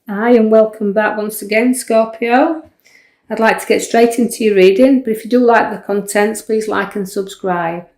Hi and welcome back once again, Scorpio. I'd like to get straight into your reading, but if you do like the contents, please like and subscribe.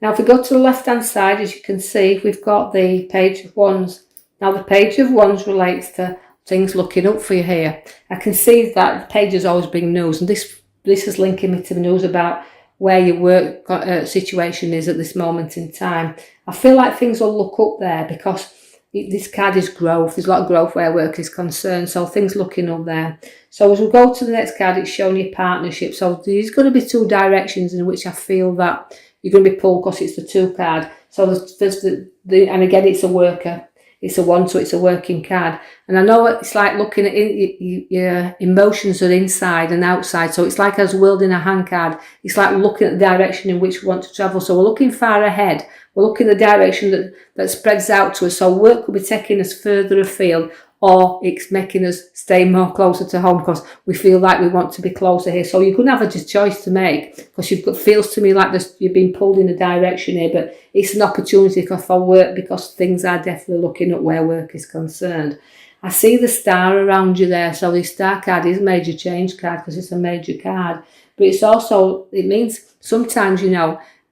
Now, if we go to the left-hand side, as you can see, we've got the Page of Wands. Now, the Page of Wands relates to things looking up for you here. I can see that the page has always been news, and this is linking me to the news about where your work situation is at this moment in time. I feel like things will look up there because this card is growth. There's a lot of growth where work is concerned, so things looking up there. So as we go to the next card, it's showing you partnership. So there's going to be two directions in which I feel that you're going to be pulled because it's the two card. So there's and again, it's a worker. It's a one, so it's a working card. And I know it's like looking at your emotions are inside and outside. So it's like us wielding a hand card. It's like looking at the direction in which we want to travel. So we're looking far ahead. We're looking at the direction that spreads out to us. So work will be taking us further afield, or it's making us stay more closer to home because we feel like we want to be closer here. So you're going to have a choice to make because feels to me like you've been pulled in a direction here, but it's an opportunity for work because things are definitely looking at where work is concerned. I see the star around you there. So the star card is a major change card because it's a major card, but it means sometimes,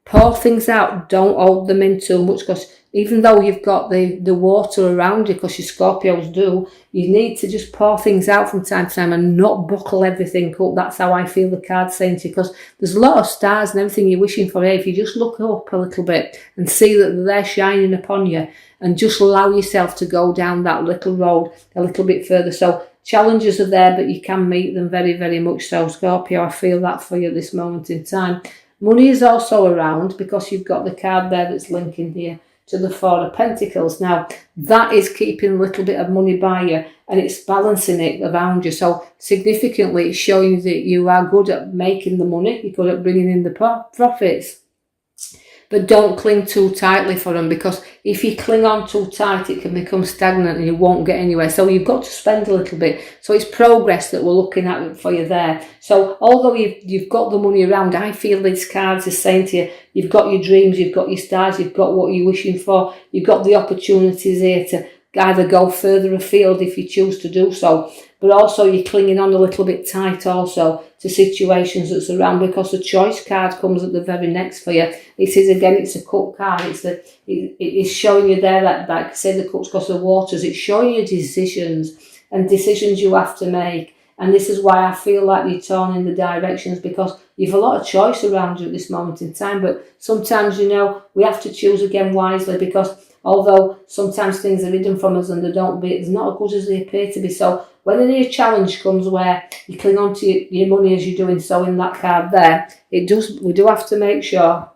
pour things out, don't hold them in too much because even though you've got the water around you, because your Scorpios do, you need to just pour things out from time to time and not buckle everything up. That's how I feel the card's saying to you, because there's a lot of stars and everything you're wishing for here. If you just look up a little bit and see that they're shining upon you and just allow yourself to go down that little road a little bit further. So challenges are there, but you can meet them very, very much so, Scorpio. I feel that for you at this moment in time. Money is also around because you've got the card there that's linking here to the Four of Pentacles. Now, that is keeping a little bit of money by you and it's balancing it around you. So significantly, it's showing that you are good at making the money. You're good at bringing in the profits. But don't cling too tightly for them, because if you cling on too tight, it can become stagnant and you won't get anywhere. So you've got to spend a little bit. So it's progress that we're looking at for you there. So although you've got the money around, I feel these cards are saying to you, you've got your dreams, you've got your stars, you've got what you're wishing for, you've got the opportunities here to either go further afield if you choose to do so, but also you're clinging on a little bit tight also to situations that's around, because the choice card comes at the very next for you. It is, again, it's a cup card. It's showing you there that, like I say, the cups because the waters, it's showing you decisions you have to make. And this is why I feel like you're torn in the directions, because you've a lot of choice around you at this moment in time. But sometimes, we have to choose again wisely, because although sometimes things are hidden from us and it's not as good as they appear to be. So when a new challenge comes where you cling on to your money as you're doing so in that card there, we do have to make sure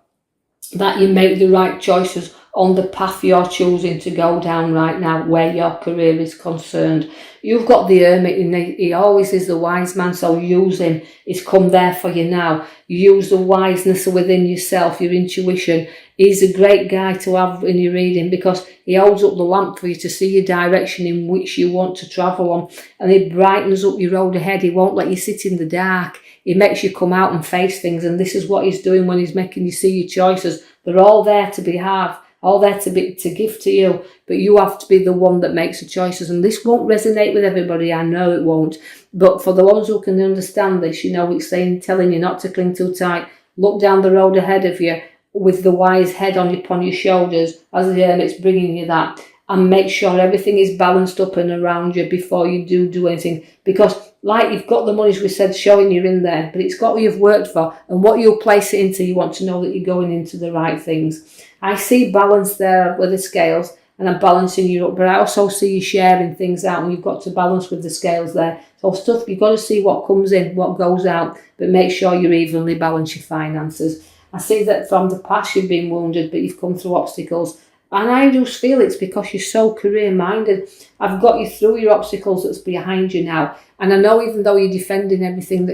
that you make the right choices on the path you're choosing to go down right now, where your career is concerned. You've got the Hermit, and he always is the wise man, so use him. He's come there for you now. Use the wiseness within yourself, your intuition. He's a great guy to have in your reading, because he holds up the lamp for you to see your direction in which you want to travel on, and he brightens up your road ahead. He won't let you sit in the dark. He makes you come out and face things, and this is what he's doing when he's making you see your choices. They're all there to all there to give to you, but you have to be the one that makes the choices. And this won't resonate with everybody, I know it won't, but for the ones who can understand this, it's telling you not to cling too tight. Look down the road ahead of you with the wise head upon your shoulders as the Hermit's bringing you that, and make sure everything is balanced up and around you before you do anything, because like you've got the money, as we said, showing you in there, but it's got what you've worked for and what you'll place it into. You want to know that you're going into the right things. I see balance there with the scales, and I'm balancing you up, but I also see you sharing things out, and you've got to balance with the scales there. So stuff, you've got to see what comes in, what goes out, but make sure you evenly balance your finances. I see that from the past you've been wounded, but you've come through obstacles. And I just feel it's because you're so career-minded. I've got you through your obstacles that's behind you now. And I know even though you're defending everything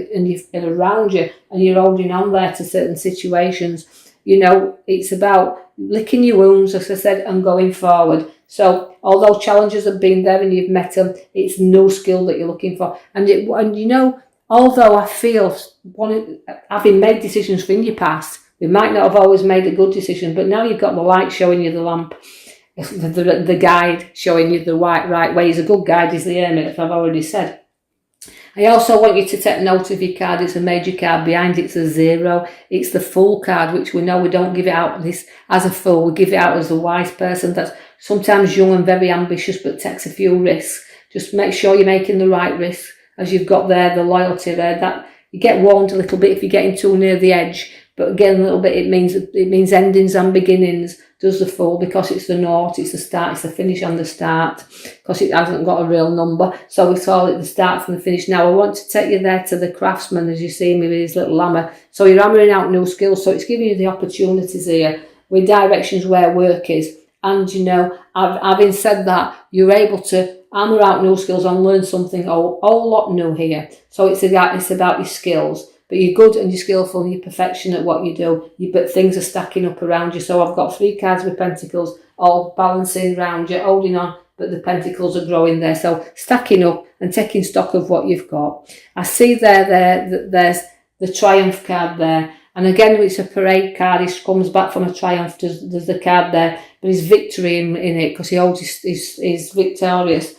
and around you, and you're holding on there to certain situations, it's about licking your wounds, as I said, and going forward. So although challenges have been there and you've met them, it's no skill that you're looking for. Although I feel, having made decisions in your past, we might not have always made a good decision, but now you've got the light showing you the lamp. the guide showing you the right way. He's a good guide, is the Hermit, as I've already said. I also want you to take note of your card. It's a major card. Behind it's a 0. It's the Fool card, which we know we don't give it out this as a fool. We give it out as a wise person that's sometimes young and very ambitious but takes a few risks. Just make sure you're making the right risks, as you've got there, the loyalty there. That you get warned a little bit if you're getting too near the edge. But again, a little bit, it means endings and beginnings, does the Fool, because it's the naught, it's the start, it's the finish and the start, because it hasn't got a real number. So we call it the start from the finish. Now, I want to take you there to the Craftsman, as you see me with his little hammer. So you're hammering out new skills, so it's giving you the opportunities here with directions where work is. And, you know, having said that, you're able to hammer out new skills and learn something a whole lot new here. So it's about your skills. But you're good and you're skillful and you're perfection at what you do. But things are stacking up around you. So I've got 3 cards with pentacles all balancing around you, holding on, but the pentacles are growing there. So stacking up and taking stock of what you've got. I see there's the Triumph card there. And again, it's a parade card. He comes back from a triumph. There's the card there. But his victory in it, because he holds his victorious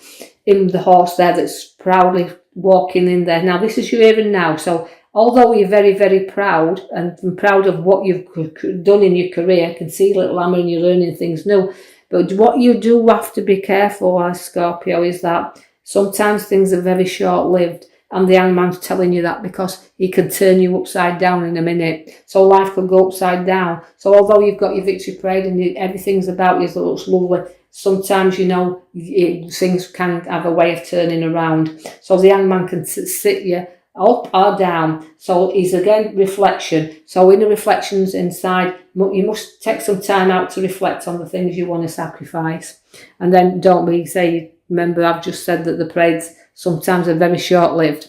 in the horse there that's proudly walking in there. Now, this is your here and now. So although you're very, very proud and proud of what you've done in your career, I can see little hammer and you're learning things new. But what you do have to be careful as Scorpio is that sometimes things are very short-lived, and the hangman's telling you that because he can turn you upside down in a minute. So life could go upside down. So although you've got your victory parade and everything's about you that looks lovely, sometimes, you know, things can have a way of turning around. So the hangman can sit you up or down. So it's again reflection. So in the reflections inside, you must take some time out to reflect on the things you want to sacrifice. And then don't be remember I've just said that the parades sometimes are very short-lived.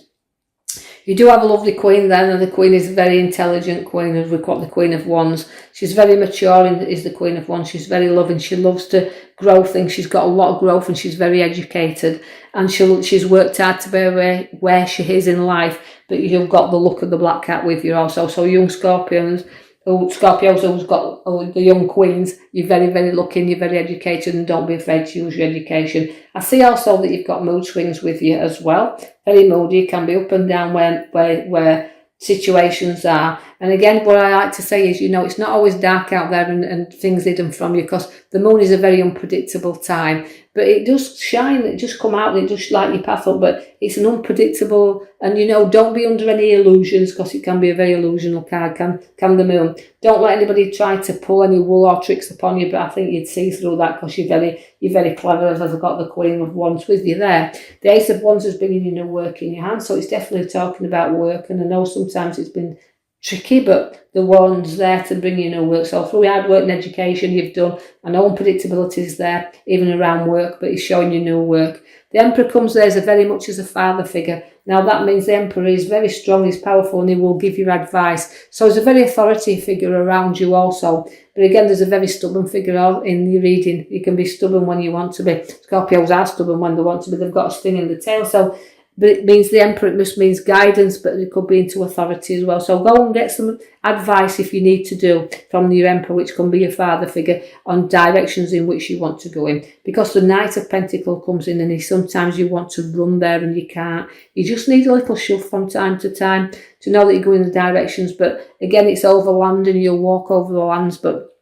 You do have a lovely queen then, and the queen is a very intelligent queen, as we've got the Queen of Wands. She's very mature, is the Queen of Wands. She's very loving. She loves to grow things. She's got a lot of growth and she's very educated. And she's worked hard to be where she is in life. But you've got the look of the black cat with you also. So young Scorpios who's got the young queens, you're very, very lucky and you're very educated, and don't be afraid to use your education. I see also that you've got mood swings with you as well. Very moody, you can be up and down where situations are. And again, what I like to say is, you know, it's not always dark out there and things hidden from you, because the moon is a very unpredictable time. But it does shine, it just come out and it just light your path up. But it's an unpredictable, and you know, don't be under any illusions, because it can be a very illusional card, can the moon. Don't let anybody try to pull any wool or tricks upon you, but I think you'd see through that, because you're very clever, as I've got the Queen of Wands with you there. The Ace of Wands is bringing you new work in your hand, so it's definitely talking about work. And I know sometimes it's been tricky, but the one's there to bring you new work. So through hard work and education you've done, I know unpredictability is there, even around work, but it's showing you new work. The Emperor comes there as very much as a father figure. Now that means the Emperor is very strong, he's powerful, and he will give you advice. So there's a very authority figure around you also. But again, there's a very stubborn figure in your reading. You can be stubborn when you want to be. Scorpios are stubborn when they want to be. They've got a sting in the tail. So, but it means the Emperor, it just means guidance, but it could be into authority as well. So go and get some advice if you need to do from your Emperor, which can be your father figure, on directions in which you want to go in. Because the Knight of Pentacles comes in, and sometimes you want to run there and you can't. You just need a little shove from time to time to know that you're going in the directions. But again, it's over land and you'll walk over the lands, but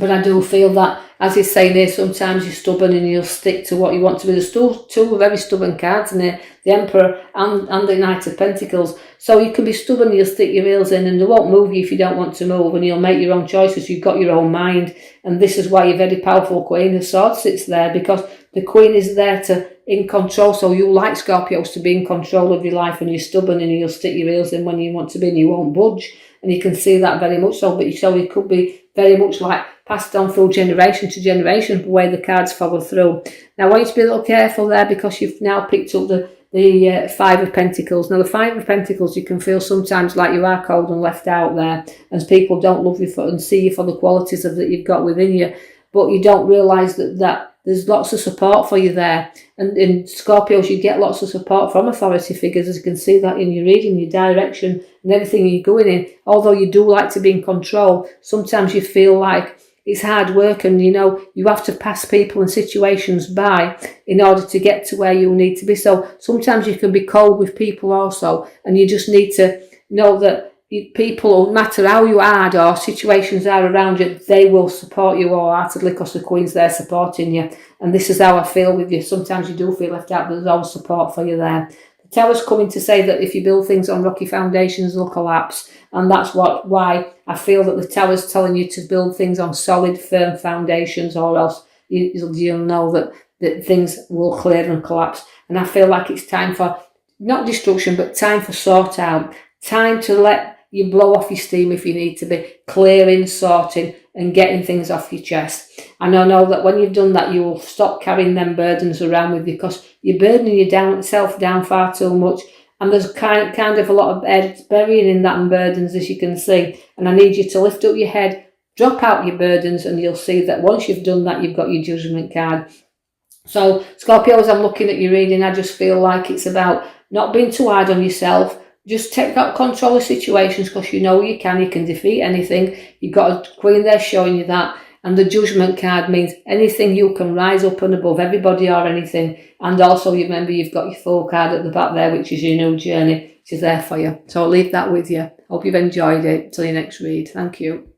I do feel that, as he's saying here, sometimes you're stubborn and you'll stick to what you want to be. There's two very stubborn cards in here, the Emperor and the Knight of Pentacles. So you can be stubborn, you'll stick your heels in, and they won't move you if you don't want to move, and you'll make your own choices. You've got your own mind, and this is why your very powerful Queen of Swords sits there, because the Queen is there in control. So you like Scorpios to be in control of your life, and you're stubborn and you'll stick your heels in when you want to be, and you won't budge. And you can see that very much so, but it could be very much like passed on through generation to generation, the way the cards follow through. Now I want you to be a little careful there, because you've now picked up the Five of Pentacles. Now the Five of Pentacles, you can feel sometimes like you are cold and left out there, and people don't love you and see you for the qualities that you've got within you, but you don't realise that there's lots of support for you there. And in Scorpios, you get lots of support from authority figures, as you can see that in your reading, your direction and everything you're going in. Although you do like to be in control, sometimes you feel like it's hard work, and you know, you have to pass people and situations by in order to get to where you need to be. So sometimes you can be cold with people also, and you just need to know that people, no matter how you hard or situations are around you, they will support you wholeheartedly because the Queen's there supporting you. And this is how I feel with you. Sometimes you do feel left out, but there's always support for you there. The Tower's coming to say that if you build things on rocky foundations, they'll collapse. And that's why I feel that the Tower's telling you to build things on solid, firm foundations, or else you'll know that things will clear and collapse. And I feel like it's time for, not destruction, but time for sort out. Time to let you blow off your steam if you need to be, clearing, sorting, and getting things off your chest. And I know that when you've done that, you will stop carrying them burdens around with you, because you're burdening yourself down far too much. And there's kind of a lot of head burying in that and burdens, as you can see. And I need you to lift up your head, drop out your burdens, and you'll see that once you've done that, you've got your judgment card. So, Scorpio, as I'm looking at your reading, I just feel like it's about not being too hard on yourself. Just take out control of situations, because you know you can defeat anything. You've got a Queen there showing you that. And the judgment card means anything you can rise up and above everybody or anything. And also, you remember, you've got your Fool card at the back there, which is your new journey, which is there for you. So I'll leave that with you. Hope you've enjoyed it. Till your next read. Thank you.